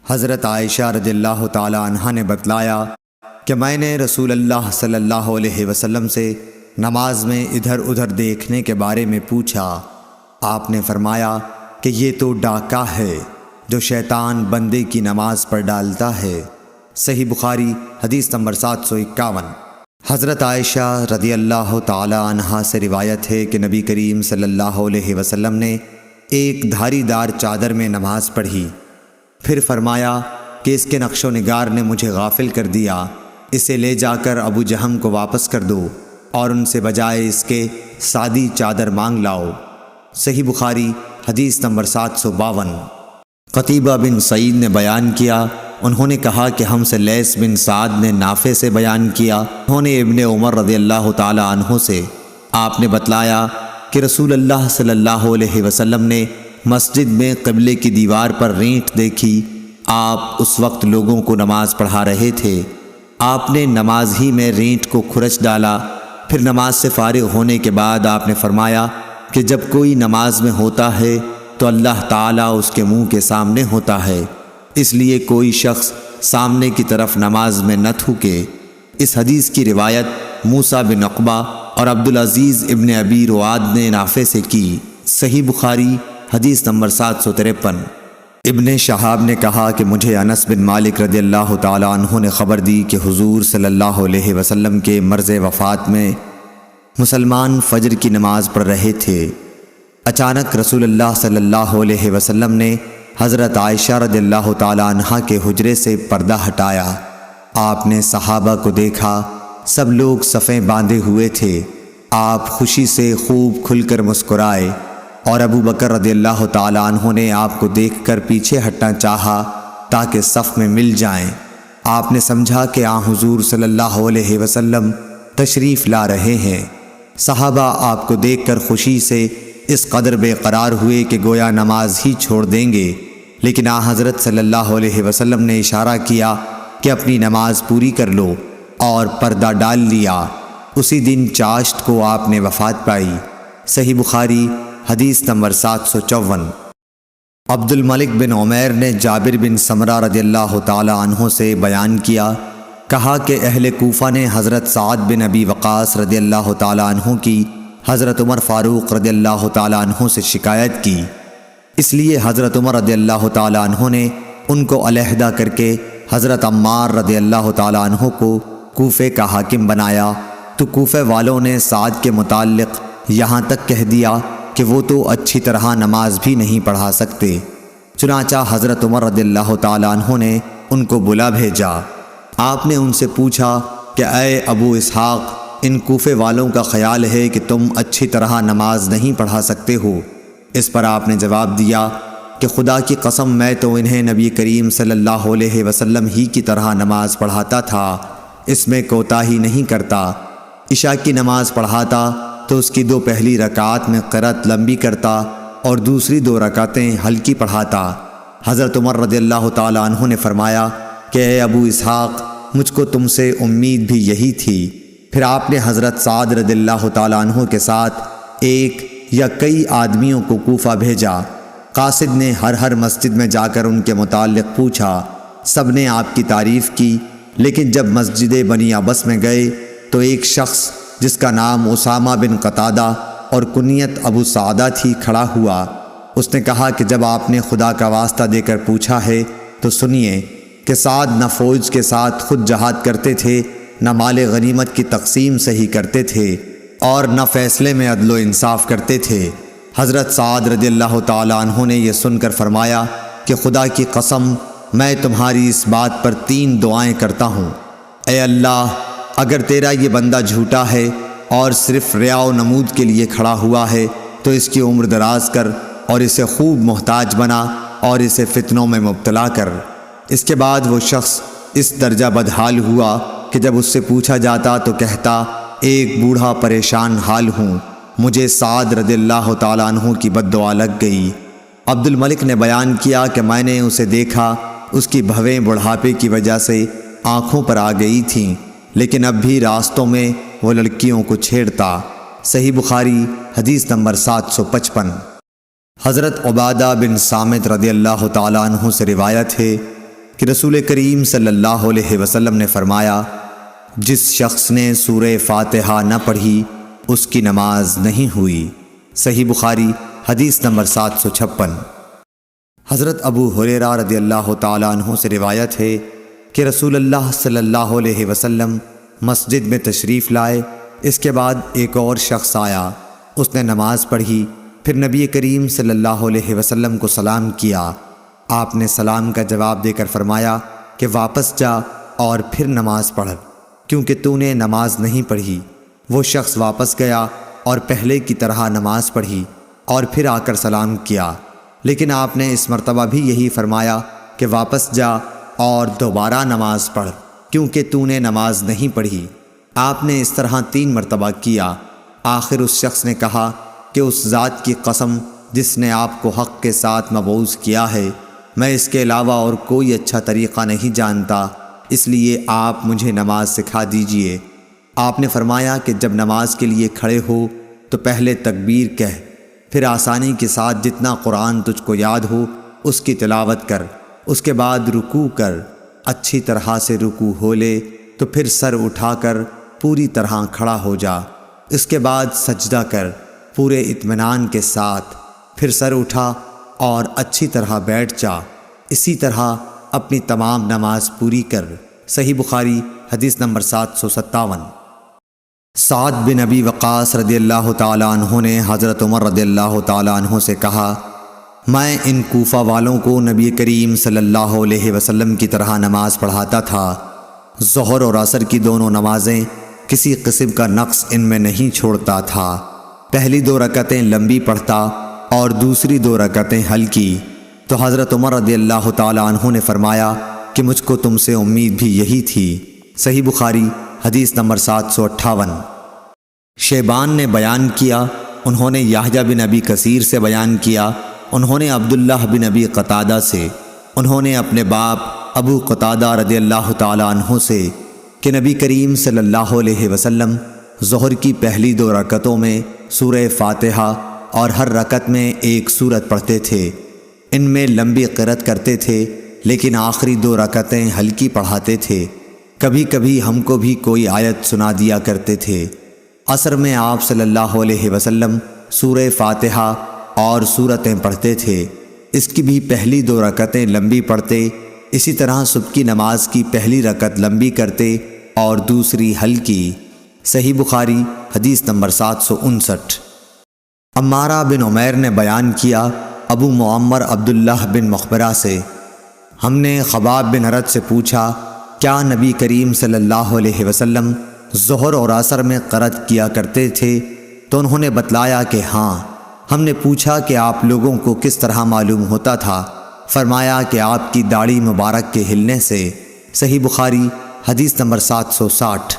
حضرت عائشہ رضی اللہ تعالی عنہا نے بتلایا کہ میں نے رسول اللہ صلی اللہ علیہ وسلم سے نماز میں ادھر ادھر دیکھنے کے بارے میں پوچھا۔ آپ نے فرمایا کہ یہ تو ڈاکہ ہے جو شیطان بندے کی نماز پر ڈالتا ہے۔ صحیح بخاری حدیث نمبر 751۔ حضرت عائشہ رضی اللہ تعالی عنہا سے روایت ہے کہ نبی کریم صلی اللہ علیہ وسلم نے ایک دھاری دار چادر میں نماز پڑھی، پھر فرمایا کہ اس کے نقش و نگار نے مجھے غافل کر دیا، اسے لے جا کر ابو جہم کو واپس کر دو اور ان سے بجائے اس کے سادی چادر مانگ لاؤ۔ صحیح بخاری حدیث نمبر 752۔ قتیبہ بن سعید نے بیان کیا، انہوں نے کہا کہ ہم سے لیث بن سعد نے نافع سے بیان کیا، انہوں نے ابن عمر رضی اللہ تعالی عنہ سے، آپ نے بتلایا کہ رسول اللہ صلی اللہ علیہ وسلم نے مسجد میں قبلے کی دیوار پر رینٹ دیکھی۔ آپ اس وقت لوگوں کو نماز پڑھا رہے تھے، آپ نے نماز ہی میں رینٹ کو کھرچ ڈالا، پھر نماز سے فارغ ہونے کے بعد آپ نے فرمایا کہ جب کوئی نماز میں ہوتا ہے تو اللہ تعالیٰ اس کے منہ کے سامنے ہوتا ہے، اس لیے کوئی شخص سامنے کی طرف نماز میں نہ تھوکے۔ اس حدیث کی روایت موسیٰ بن عقبہ اور عبدالعزیز ابن ابی رواد نے نافع سے کی۔ صحیح بخاری حدیث نمبر 753۔ ابن شہاب نے کہا کہ مجھے انس بن مالک رضی اللہ تعالی عنہ نے خبر دی کہ حضور صلی اللہ علیہ وسلم کے مرض وفات میں مسلمان فجر کی نماز پڑھ رہے تھے۔ اچانک رسول اللہ صلی اللہ علیہ وسلم نے حضرت عائشہ رضی اللہ تعالی عنہا کے حجرے سے پردہ ہٹایا۔ آپ نے صحابہ کو دیکھا، سب لوگ صفیں باندھے ہوئے تھے۔ آپ خوشی سے خوب کھل کر مسکرائے اور ابو بکر رضی اللہ تعالی عنہ نے آپ کو دیکھ کر پیچھے ہٹنا چاہا تاکہ صف میں مل جائیں۔ آپ نے سمجھا کہ آن حضور صلی اللہ علیہ وسلم تشریف لا رہے ہیں۔ صحابہ آپ کو دیکھ کر خوشی سے اس قدر بے قرار ہوئے کہ گویا نماز ہی چھوڑ دیں گے، لیکن آن حضرت صلی اللہ علیہ وسلم نے اشارہ کیا کہ اپنی نماز پوری کر لو اور پردہ ڈال لیا۔ اسی دن چاشت کو آپ نے وفات پائی۔ صحیح بخاری حدیث نمبر 754۔ عبد الملک بن عمیر نے جابر بن سمرہ رضی اللہ تعالی عنہ سے بیان کیا، کہا کہ اہل کوفہ نے حضرت سعد بن ابی وقاص رضی اللہ تعالی عنہ کی حضرت عمر فاروق رضی اللہ تعالی عنہ سے شکایت کی، اس لیے حضرت عمر رضی اللہ تعالی عنہ نے ان کو علیحدہ کر کے حضرت عمار رضی اللہ تعالی عنہ کو کوفے کا حاکم بنایا، تو کوفے والوں نے سعد کے متعلق یہاں تک کہہ دیا کہ وہ تو اچھی طرح نماز بھی نہیں پڑھا سکتے۔ چنانچہ حضرت عمر رضی اللہ تعالی عنہ نے ان کو بلا بھیجا۔ آپ نے ان سے پوچھا کہ اے ابو اسحاق، ان کوفے والوں کا خیال ہے کہ تم اچھی طرح نماز نہیں پڑھا سکتے ہو۔ اس پر آپ نے جواب دیا کہ خدا کی قسم میں تو انہیں نبی کریم صلی اللہ علیہ وسلم ہی کی طرح نماز پڑھاتا تھا، اس میں کوتاہی نہیں کرتا۔ عشاء کی نماز پڑھاتا تو اس کی 2 پہلی رکعات میں قرأت لمبی کرتا اور دوسری 2 رکعتیں ہلکی پڑھاتا۔ حضرت عمر رضی اللہ تعالی عنہ نے فرمایا کہ اے ابو اسحاق، مجھ کو تم سے امید بھی یہی تھی۔ پھر آپ نے حضرت سعد رضی اللہ تعالی عنہ کے ساتھ ایک یا کئی آدمیوں کو کوفہ بھیجا۔ قاصد نے ہر مسجد میں جا کر ان کے متعلق پوچھا، سب نے آپ کی تعریف کی، لیکن جب مسجد بنی عبس میں گئے تو ایک شخص جس کا نام اسامہ بن قتادہ اور کنیت ابو سعدہ تھی کھڑا ہوا۔ اس نے کہا کہ جب آپ نے خدا کا واسطہ دے کر پوچھا ہے تو سنیے کہ سعد نہ فوج کے ساتھ خود جہاد کرتے تھے، نہ مال غنیمت کی تقسیم صحیح کرتے تھے، اور نہ فیصلے میں عدل و انصاف کرتے تھے۔ حضرت سعد رضی اللہ تعالی عنہ نے یہ سن کر فرمایا کہ خدا کی قسم میں تمہاری اس بات پر 3 دعائیں کرتا ہوں۔ اے اللہ، اگر تیرا یہ بندہ جھوٹا ہے اور صرف ریا و نمود کے لیے کھڑا ہوا ہے تو اس کی عمر دراز کر اور اسے خوب محتاج بنا اور اسے فتنوں میں مبتلا کر۔ اس کے بعد وہ شخص اس درجہ بدحال ہوا کہ جب اس سے پوچھا جاتا تو کہتا، ایک بوڑھا پریشان حال ہوں، مجھے سعد رضی اللہ تعالی عنہ کی بد دعا لگ گئی۔ عبد الملک نے بیان کیا کہ میں نے اسے دیکھا، اس کی بھویں بڑھاپے کی وجہ سے آنکھوں پر آ گئی تھیں، لیکن اب بھی راستوں میں وہ لڑکیوں کو چھیڑتا۔ صحیح بخاری حدیث نمبر 755۔ حضرت عبادہ بن صامت رضی اللہ تعالی عنہ سے روایت ہے کہ رسول کریم صلی اللہ علیہ وسلم نے فرمایا، جس شخص نے سورہ فاتحہ نہ پڑھی اس کی نماز نہیں ہوئی۔ صحیح بخاری حدیث نمبر 756۔ حضرت ابو ہریرہ رضی اللہ تعالیٰ عنہ سے روایت ہے کہ رسول اللہ صلی اللہ علیہ وسلم مسجد میں تشریف لائے۔ اس کے بعد ایک اور شخص آیا، اس نے نماز پڑھی، پھر نبی کریم صلی اللہ علیہ وسلم کو سلام کیا۔ آپ نے سلام کا جواب دے کر فرمایا کہ واپس جا اور پھر نماز پڑھ، کیونکہ تو نے نماز نہیں پڑھی۔ وہ شخص واپس گیا اور پہلے کی طرح نماز پڑھی اور پھر آ کر سلام کیا، لیکن آپ نے اس مرتبہ بھی یہی فرمایا کہ واپس جا اور دوبارہ نماز پڑھ، کیونکہ تو نے نماز نہیں پڑھی۔ آپ نے اس طرح 3 مرتبہ کیا۔ آخر اس شخص نے کہا کہ اس ذات کی قسم جس نے آپ کو حق کے ساتھ مبعوث کیا ہے، میں اس کے علاوہ اور کوئی اچھا طریقہ نہیں جانتا، اس لیے آپ مجھے نماز سکھا دیجئے۔ آپ نے فرمایا کہ جب نماز کے لیے کھڑے ہو تو پہلے تکبیر کہہ، پھر آسانی کے ساتھ جتنا قرآن تجھ کو یاد ہو اس کی تلاوت کر، اس کے بعد رکوع کر، اچھی طرح سے رکوع ہو لے تو پھر سر اٹھا کر پوری طرح کھڑا ہو جا، اس کے بعد سجدہ کر پورے اطمینان کے ساتھ، پھر سر اٹھا اور اچھی طرح بیٹھ جا، اسی طرح اپنی تمام نماز پوری کر۔ صحیح بخاری حدیث نمبر 757۔ سعد بن ابی وقاص رضی اللہ تعالیٰ عنہ نے حضرت عمر رضی اللہ تعالیٰ عنہ سے کہا، میں ان کوفہ والوں کو نبی کریم صلی اللہ علیہ وسلم کی طرح نماز پڑھاتا تھا۔ ظہر اور عصر کی دونوں نمازیں کسی قسم کا نقص ان میں نہیں چھوڑتا تھا۔ پہلی 2 رکعتیں لمبی پڑھتا اور دوسری 2 رکعتیں ہلکی۔ تو حضرت عمر رضی اللہ تعالیٰ عنہ نے فرمایا کہ مجھ کو تم سے امید بھی یہی تھی۔ صحیح بخاری حدیث نمبر 758۔ شیبان نے بیان کیا، انہوں نے یحییٰ بن ابی کثیر سے بیان کیا، انہوں نے عبداللہ بن ابی قتادہ سے، انہوں نے اپنے باپ ابو قتادہ رضی اللہ تعالیٰ عنہ سے کہ نبی کریم صلی اللہ علیہ وسلم ظہر کی پہلی 2 رکعتوں میں سورہ فاتحہ اور ہر رکعت میں ایک سورت پڑھتے تھے۔ ان میں لمبی قرأت کرتے تھے، لیکن آخری 2 رکعتیں ہلکی پڑھاتے تھے۔ کبھی کبھی ہم کو بھی کوئی آیت سنا دیا کرتے تھے۔ عصر میں آپ صلی اللہ علیہ وسلم سورہ فاتحہ اور سورتیں پڑھتے تھے، اس کی بھی پہلی 2 رکعتیں لمبی پڑھتے، اسی طرح صبح کی نماز کی پہلی رکعت لمبی کرتے اور دوسری ہلکی۔ صحیح بخاری حدیث نمبر 759۔ عمارہ بن عمیر نے بیان کیا ابو معمر عبداللہ بن مخبرہ سے، ہم نے خباب بن ارد سے پوچھا، کیا نبی کریم صلی اللہ علیہ وسلم ظہر اور عصر میں قرأت کیا کرتے تھے؟ تو انہوں نے بتلایا کہ ہاں۔ ہم نے پوچھا کہ آپ لوگوں کو کس طرح معلوم ہوتا تھا؟ فرمایا کہ آپ کی داڑھی مبارک کے ہلنے سے۔ صحیح بخاری حدیث نمبر 760۔